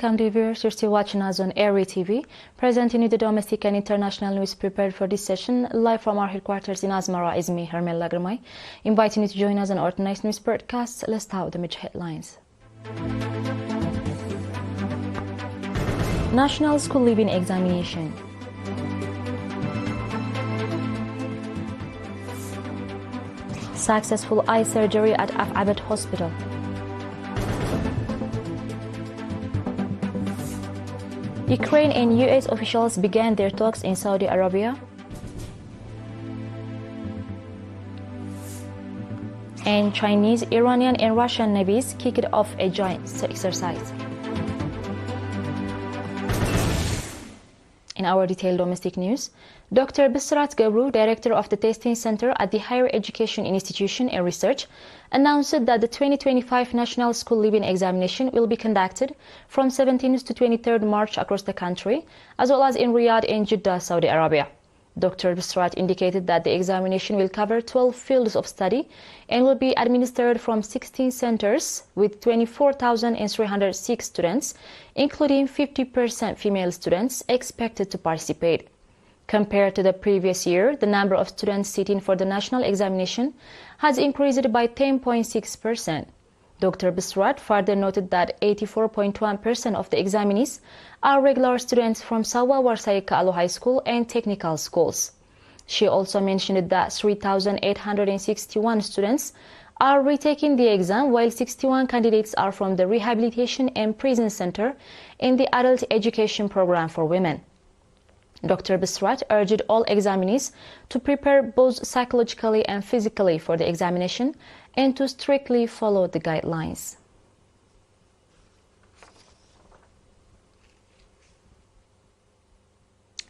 Welcome dear viewers, you're still watching us on ERi-TV, presenting you the domestic and international news prepared for this session, live from our headquarters in Asmara is me, Hermel Lagramai, inviting you to join us on our tonight's news broadcast. Let's start with the major headlines. National School Leaving Examination. Successful eye surgery at Abed Hospital. Ukraine and US officials began their talks in Saudi Arabia. And Chinese, Iranian and Russian navies kicked off a joint exercise. In our detailed domestic news, Dr. Bisrat Gabru, director of the testing center at the Higher Education Institution and Research, announced that the 2025 National School Leaving Examination will be conducted from 17th to 23rd March across the country, as well as in Riyadh and Jeddah, Saudi Arabia. Dr. Bisrat indicated that the examination will cover 12 fields of study and will be administered from 16 centers with 24,306 students, including 50% female students expected to participate. Compared to the previous year, the number of students sitting for the national examination has increased by 10.6%. Dr. Bisrat further noted that 84.1% of the examinees are regular students from Sawa Warsaika Alo High School and technical schools. She also mentioned that 3,861 students are retaking the exam, while 61 candidates are from the Rehabilitation and Prison Center in the Adult Education Program for Women. Dr. Bisrat urged all examinees to prepare both psychologically and physically for the examination and to strictly follow the guidelines.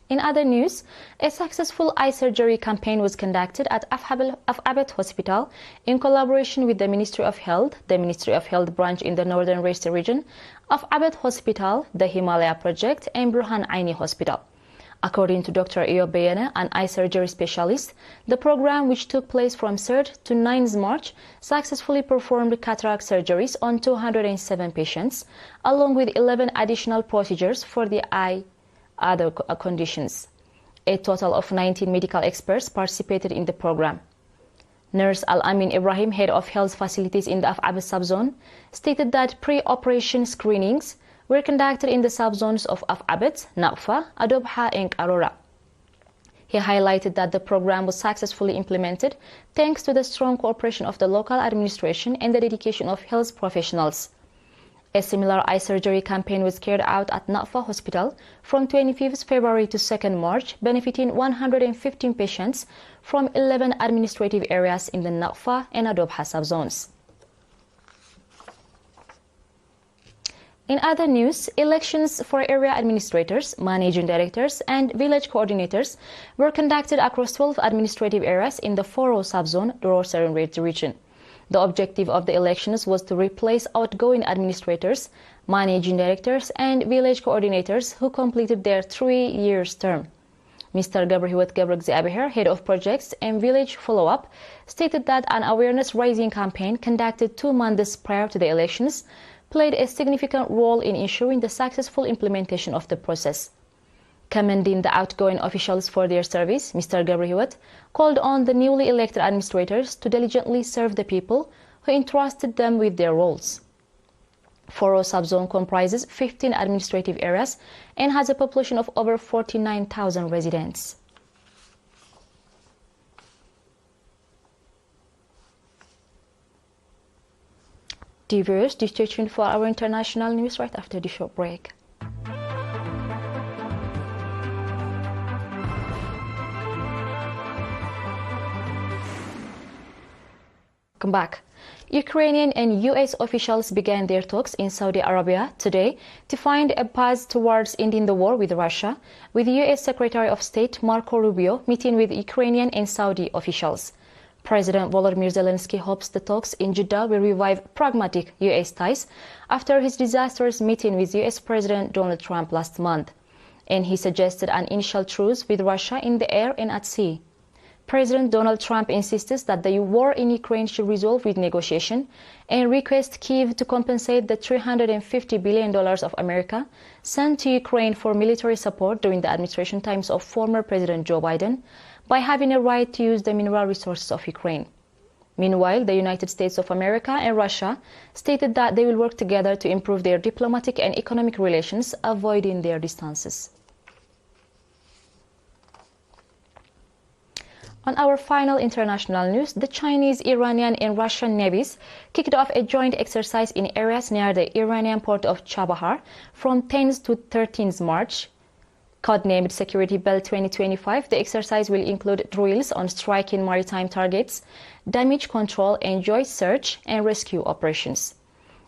In other news, a successful eye surgery campaign was conducted at Abed Hospital in collaboration with the Ministry of Health, the Ministry of Health branch in the Northern West region of Abed Hospital, the Himalaya Project, and Burhan Aini Hospital. According to Dr. Eyob Beyene, an eye surgery specialist, the program, which took place from 3rd to 9th March, successfully performed cataract surgeries on 207 patients, along with 11 additional procedures for the eye other conditions. A total of 19 medical experts participated in the program. Nurse Al-Amin Ibrahim, head of health facilities in the Abed subzone, stated that pre-operation screenings were conducted in the subzones of Abed, Naqfa, Adobha, and Aurora. He highlighted that the program was successfully implemented thanks to the strong cooperation of the local administration and the dedication of health professionals. A similar eye surgery campaign was carried out at Naqfa Hospital from 25th February to 2nd March, benefiting 115 patients from 11 administrative areas in the Naqfa and Adobha subzones. In other news, elections for area administrators, managing directors, and village coordinators were conducted across 12 administrative areas in the Foro subzone, the Northern region. The objective of the elections was to replace outgoing administrators, managing directors, and village coordinators who completed their 3-year term. Mr. Gabrihiwat Gabragziabeher, head of projects and village follow-up, stated that an awareness-raising campaign conducted 2 months prior to the elections played a significant role in ensuring the successful implementation of the process. Commending the outgoing officials for their service, Mr. Gabrihiwat called on the newly elected administrators to diligently serve the people who entrusted them with their roles. Foro subzone comprises 15 administrative areas and has a population of over 49,000 residents. Dear viewers, stay tuned for our international news right after the short break. Welcome back. Ukrainian and US officials began their talks in Saudi Arabia today to find a path towards ending the war with Russia, with US Secretary of State Marco Rubio meeting with Ukrainian and Saudi officials. President Volodymyr Zelensky hopes the talks in Jeddah will revive pragmatic US ties after his disastrous meeting with US President Donald Trump last month, and he suggested an initial truce with Russia in the air and at sea. President Donald Trump insists that the war in Ukraine should resolve with negotiation and requests Kyiv to compensate the $350 billion of America sent to Ukraine for military support during the administration times of former President Joe Biden by having a right to use the mineral resources of Ukraine. Meanwhile, the United States of America and Russia stated that they will work together to improve their diplomatic and economic relations, avoiding their distances. On our final international news, the Chinese, Iranian and Russian navies kicked off a joint exercise in areas near the Iranian port of Chabahar from 10th to 13th March. Codenamed Security Belt 2025, the exercise will include drills on striking maritime targets, damage control and joint search and rescue operations.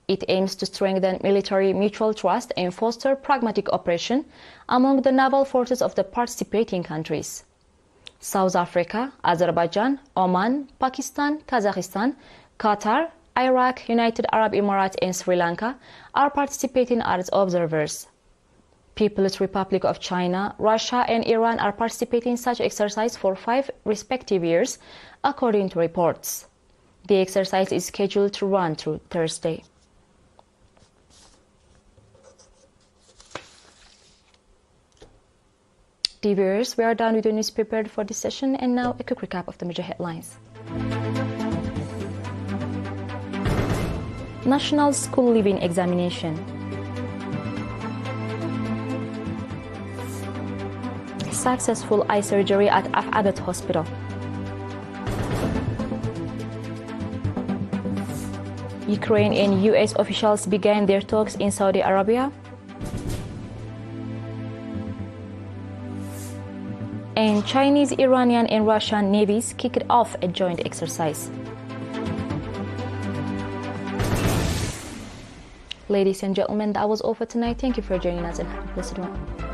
It aims to strengthen military mutual trust and foster pragmatic operation among the naval forces of the participating countries. South Africa, Azerbaijan, Oman, Pakistan, Kazakhstan, Qatar, Iraq, United Arab Emirates and Sri Lanka are participating as observers. People's Republic of China, Russia and Iran are participating in such exercise for 5 respective years, according to reports. The exercise is scheduled to run through Thursday. Dear viewers, we are done with the news prepared for this session, and now a quick recap of the major headlines. National School Leaving Examination. Successful eye surgery at Abbott Hospital. Ukraine and US officials began their talks in Saudi Arabia. And Chinese, Iranian and Russian navies kicked off a joint exercise. Ladies and gentlemen, that was all for tonight. Thank you for joining us and have a blessed one.